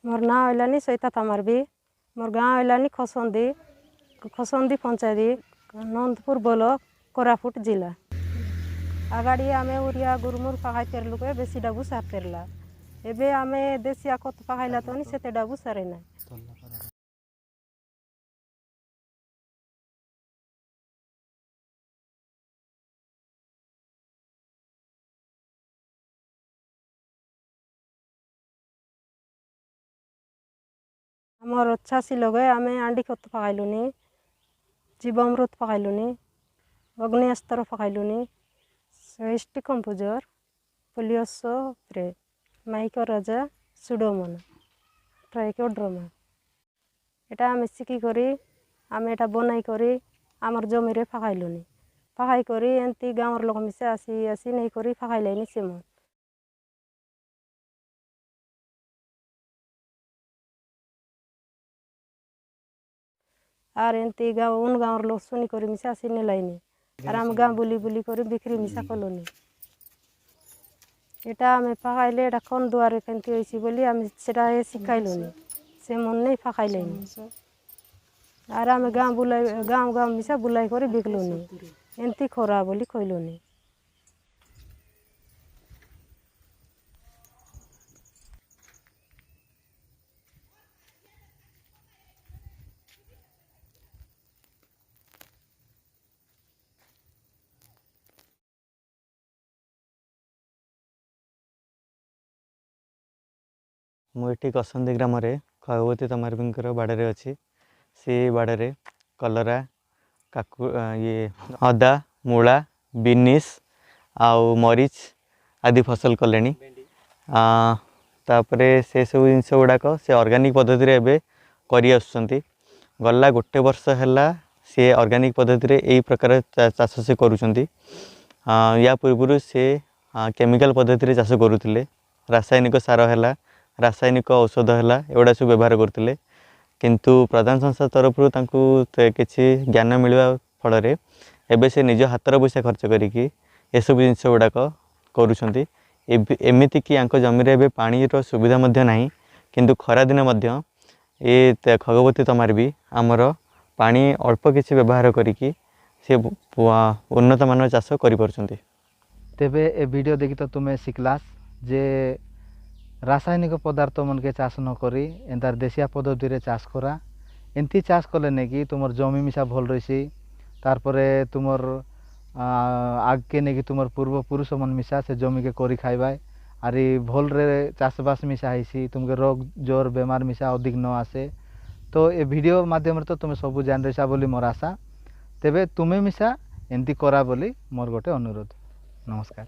मोर ना होलानी सैता तमारबी मोर गाँव होलानी खसंदी पंचायत नंदपुर ब्लॉक कोरापुट जिला आगाड़ी आमे उरिया गुरुमुर पहाय तेरलु के बेसी डाबू सार तेरला एबे आमे देसिया कोत पहायला तोनी सेते डाबू सारे ना आमर अच्छा सी लगे आमे आंडी कोत पहायलुनी जीवामृत पकाइलुनी अग्नि अस्त्र पकाइलुनी सृष्टि कंपोजर पोलियोसो प्रे माइको राजा सुडोमन ट्राइकोड्रोमा एटा आमे सिकी करी आमे एटा बनाई करी आमर जमी रे पकाइलुनी पकाई करी एंती गाँवर लोक मिसे आसी आसी नहीं करी पकाइलेनी सेमन आर एंती गाँव उन गाँवर लोक सुनी करी मिसे आसी ने लाइनी आर आम गाँ बुली बुली करी बिक्री मिसा कलोनी एटा आमे पकाइले एटा कौन दुआरे केंती होइसी बोली आमे सेटा ए सिखाइलुनी से मन नहीं पकाइलेनी आर आमे गाँ बुलाई गाँव मिसा बुलाई करी बिकलुनी एंती खोरा बोली कइलुनी मुझे कसंदी ग्राम खगवती तमारबींकर बाड़े अच्छी से बाड़े कलरा काकु ये अदा मूला बिनिस आउ मरीच आदि फसल कले तापरे से सब जिनस गुड़ाक से ऑर्गेनिक पद्धति रे एबे करि आसुचंती गला गोटे वर्ष है सी ऑर्गेनिक पद्धति रे एई प्रकार चाष से करुचंती या पूर्व से केमिकल पद्धति रे चाष करुथिले रासायनिक सार है रासायनिक औषध है एगुड़ा सब व्यवहार करते किंतु प्रधान संस्था तरफ किसी ज्ञान मिलवा फल एवं से निज हाथर पैसा खर्च करके सब जिनस गुड़ाक करमती कि जमी रे पानी सुविधा ना किंतु खरा दिन ये खगवती तमार भी आमर पानी अल्प किसी व्यवहार करके से उन्नत मान चाष कर तेबे ए वीडियो देखी तो तुम्हें शिखलास जे रासायनिक पदार्थ मन के चाष न करी एंतार देशिया पद्धति रे चाष करा एंती चाष कले ने कि तुमर जमी मिसा भल रही तारपरे तुमर आगे ने कि तुमर पूर्वपुरुष मन मिसा से जमी के करी खाइबाय आरी भल रे चाषबास मिसा हैसी तुमके रोग जोर बेमार मिसा अधिक न आसे तो ए वीडियो माध्यम रे तो तुम सब जान रही बोली मोर आशा तेबे तुम्हें मिसा एंती करा बोली मोर गोटे अनुरोध नमस्कार।